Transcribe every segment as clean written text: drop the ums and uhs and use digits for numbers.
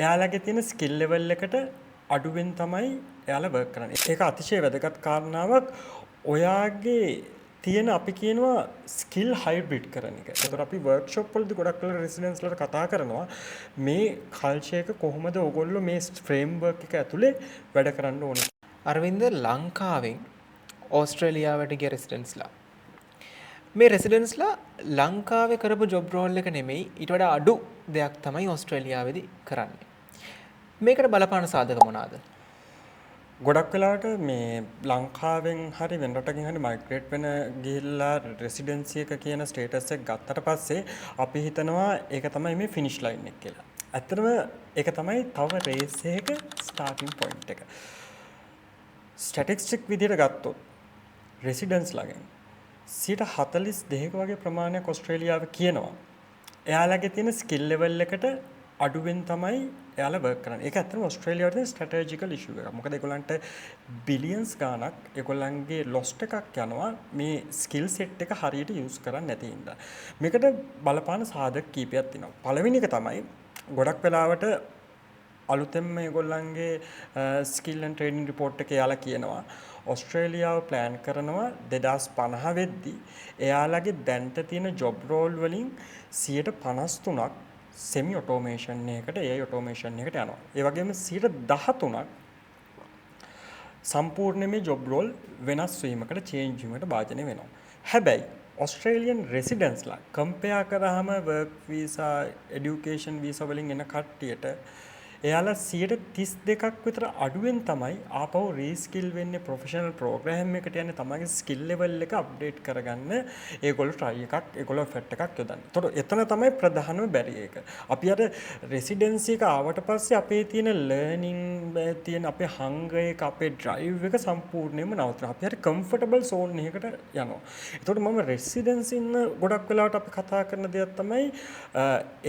එයාලගේ තියෙන skill level එකට අඩුවෙන් තමයි එයාලා වර්ක් කරන්නේ. ඒක අතිශය වැදගත් කාරණාවක්. ඔයාගේ තියෙන අපි කියනවා ස්කිල් හයිබ්‍රිඩ් කරන එක. ඒතර අපි වර්ක්ෂොප් වලදී ගොඩක් වෙලා රෙසිඩන්ස් වලට කතා කරනවා මේ කල්චර් එක කොහොමද ඔයගොල්ලෝ මේ ෆ්‍රේම්වර්ක් එක ඇතුලේ වැඩ කරන්න ඕනේ. අරවින්ද ලංකාවෙන් ඕස්ට්‍රේලියාවට ගිය රෙසිඩන්ස්ලා මේ රෙසිඩන්ස්ලා ලංකාවේ කරපු ජොබ් රෝල් එක නෙමෙයි ඊට වඩා අඩු දෙයක් තමයි ඕස්ට්‍රේලියාවේදී කරන්නේ. මේකට බලපාන සාධක මොනවාද? ගොඩක් වෙලාවට මේ ලංකාවෙන් හරි වෙන රටකින් හරි මයිග්‍රේට් වෙන ගිහිල්ලා රෙසිඩෙන්සි එක කියන ස්ටේටස් එක ගත්තට පස්සේ අපි හිතනවා ඒක තමයි මේ ෆිනිෂ් ලයින් එක කියලා. ඇත්තටම ඒක තමයි තව රේස් එකක ස්ටාර්ටින් පොයින්ට් එක. ස්ටැටිස්ටික් විදිහට ගත්තොත් රෙසිඩන්ස් ළඟින් 42% වගේ ප්‍රමාණයක් ඕස්ට්‍රේලියාව කියනවා එයාලගේ තියෙන ස්කිල් ලෙවල් එකට අඩුවෙන් තමයි එයාලා වර්ක් කරන්නේ. ඒක ඇත්තටම ඕස්ට්‍රේලියාවේ තියෙන ස්ට්‍රැටජිකල් ඉෂුව එකක්. මොකද ඒගොල්ලන්ට බිලියන්ස් ගාණක් ඒගොල්ලන්ගේ ලොස්ට් එකක් යනවා මේ ස්කිල් සෙට් එක හරියට යූස් කරන්නේ නැති හින්දා. මේකට බලපාන සාධක කීපයක් තියෙනවා. පළවෙනි එක තමයි ගොඩක් වෙලාවට අලුතෙන්ම ඒගොල්ලන්ගේ ස්කිල් ඇන්ඩ් ට්‍රේනින් රිපෝට් එකේ යාලා කියනවා ඕස්ට්‍රේලියාව ප්ලෑන් කරනවා 2050 වෙද්දී එයාලගේ දැන්ට තියෙන ජොබ් රෝල් වලින් 53%ක් සෙමි ඔටෝමේෂන් එකකට AI ඔටෝමේෂන් එකට යනවා. ඒ වගේම 13%ක් සම්පූර්ණ මේ ජොබ් රෝල් වෙනස් වීමකට චේන්ජ් වීමකට භාජනය වෙනවා. හැබැයි ඔස්ට්‍රේලියන් රෙසිඩන්ස්ලා කම්පෙයාර් කරාම වර්ක් වීසා, এডুকেෂන් වීසා වලින් එන කට්ටියට එයාලා 32%ක් විතර අඩුවෙන් තමයි ආපහු රීස්කිල් වෙන්නේ ප්‍රොෆෙෂනල් ප්‍රෝග්‍රෑම් එකට යන්නේ තමයිගේ ස්කිල් ලෙවල් එක අප්ඩේට් කරගන්න ඒගොල්ලෝ try එකක් ඒගොල්ලෝ එෆර්ට් එකක් යොදන්නේ. ඒතකොට එතන තමයි ප්‍රධානම බැරියර් එක. අපි අර රෙසිඩෙන්සි එක ආවට පස්සේ අපේ තියෙන ලර්නින් තියෙන අපේ හංගර් එක අපේ ඩ්‍රයිව් එක සම්පූර්ණයෙන්ම නවතිනවා. අපි හරි කම්ෆර්ටබල් සෝන් එකකට යනවා. ඒතකොට මම රෙසිඩෙන්සි ඉන්න ගොඩක් වෙලාවට අපි කතා කරන දෙයක් තමයි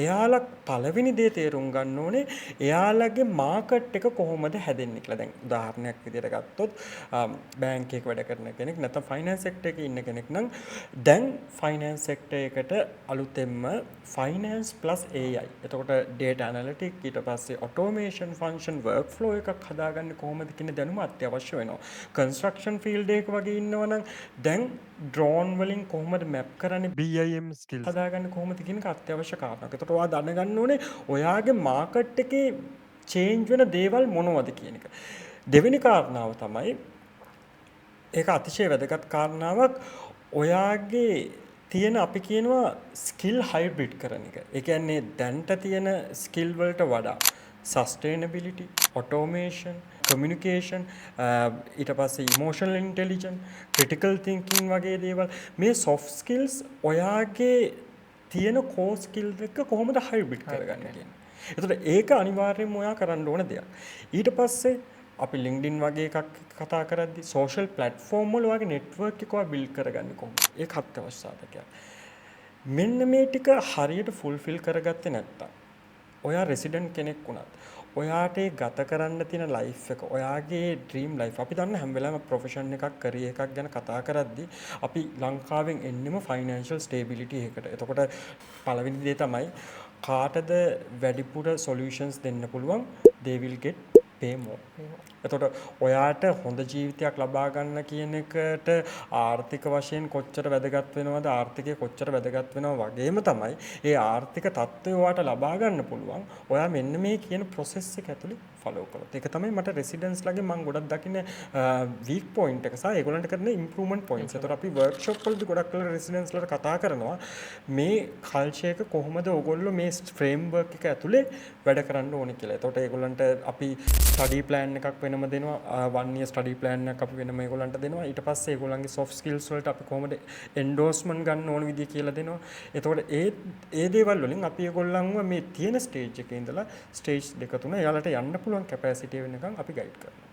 එයාලා පළවෙනි දේ තේරුම් ගන්න ඕනේ එයාලගේ මාකට් එක කොහොමද හැදෙන්නේ කියලා. දැන් උදාහරණයක් විදිහට ගත්තොත් බැංක් එකක වැඩ කරන කෙනෙක් නැත්නම් ෆයිනෑන්ස් සෙක්ටර් එකේ ඉන්න කෙනෙක් නම් දැන් ෆයිනෑන්ස් සෙක්ටර් එකට අලුතෙන්ම ෆයිනෑන්ස් ප්ලස් AI. එතකොට data analytics ඊට පස්සේ automation function workflow එකක් හදාගන්න කොහොමද කියන දැනුම අත්‍යවශ්‍ය වෙනවා. කන්ස්ට්‍රක්ෂන් ෆීල්ඩ් එක වගේ ඉන්නවනම් දැන් ඩ්‍රෝන් වලින් කොහොමද මැප් කරන්නේ BIM ස්කිල්ස් හදාගන්න කොහොමද කියන එක අත්‍යවශ්‍ය කාරණාවක්. එතකොට ඔයා දැනගන්න ඕනේ ඔයාගේ මාකට් එකේ චේන්ජ් වෙන දේවල් මොනවද කියන එක. දෙවෙනි කාරණාව තමයි ඒක අතිශය වැදගත් කාරණාවක් ඔයාගේ තියෙන අපි කියනවා ස්කිල් හයිබ්‍රිඩ් කරන එක. ඒ කියන්නේ දැන්ට තියෙන ස්කිල් වලට වඩා sustainability, automation, communication, ඊට පස්සේ emotional intelligence, critical thinking වගේ දේවල් මේ soft skills ඔයාගේ තියෙන core skills එක කොහොමද hybrid කරගන්නේ කියන්නේ. එතකොට ඒක අනිවාර්යයෙන්ම ඔයා කරන්න ඕන දෙයක්. ඊට පස්සේ අපි LinkedIn වගේ එකක් කතා කරද්දී social platform වල ඔයාගේ network එක ඔයා build කරගන්නේ කොහොමද? ඒක අත්‍යවශ්‍ය සාධකයක්. මෙන්න මේ ටික හරියට fulfill කරගත්තේ නැත්තම් ඔයා resident කෙනෙක් වුණත් ඔයාට ගත කරන්න තියෙන life එක ඔයාගේ dream life අපි දන්න හැම වෙලාවෙම profession එකක් career එකක් ගැන කතා කරද්දී අපි ලංකාවෙන් එන්නෙම financial stability එකකට. එතකොට පළවෙනි දේ තමයි කාටද වැඩිපුර solutions දෙන්න පුළුවන් they will get pay more. එතකොට ඔයාට හොඳ ජීවිතයක් ලබා ගන්න කියන එකට ආර්ථික වශයෙන් කොච්චර වැදගත් වෙනවද ආර්ථිකය කොච්චර වැදගත් වෙනව වගේම තමයි ඒ ආර්ථික තත්ත්වය ඔයාට ලබා ගන්න පුළුවන් ඔයා මෙන්න මේ කියන process එක ඇතුලේ follow කරොත්. ඒක තමයි මට residents ලගේ මම ගොඩක් දකින්නේ weak point එක සහ ඒගොල්ලන්ට කරන improvement points. ඒතර අපි workshop වලදී ගොඩක් වෙලා residents වලට කතා කරනවා මේ culture එක කොහොමද ඔයගොල්ලෝ මේ framework එක ඇතුලේ වැඩ කරන්න ඕනේ කියලා. ඒතකොට ඒගොල්ලන්ට අපි study plan එකක් වෙනම දෙනවා 1 year study plan එකක් අපි වෙනම ඒගොල්ලන්ට දෙනවා. ඊට පස්සේ ඒගොල්ලන්ගේ soft skills වලට අපි කොහොමද endorsement ගන්න ඕන විදිය කියලා දෙනවා. එතකොට ඒ දේවල් වලින් අපි ඒගොල්ලන්ව මේ තියෙන stage එකේ ඉඳලා stage 2 3 එයාලට යන්න පුළුවන් capacity වෙනකන් අපි guide කරනවා.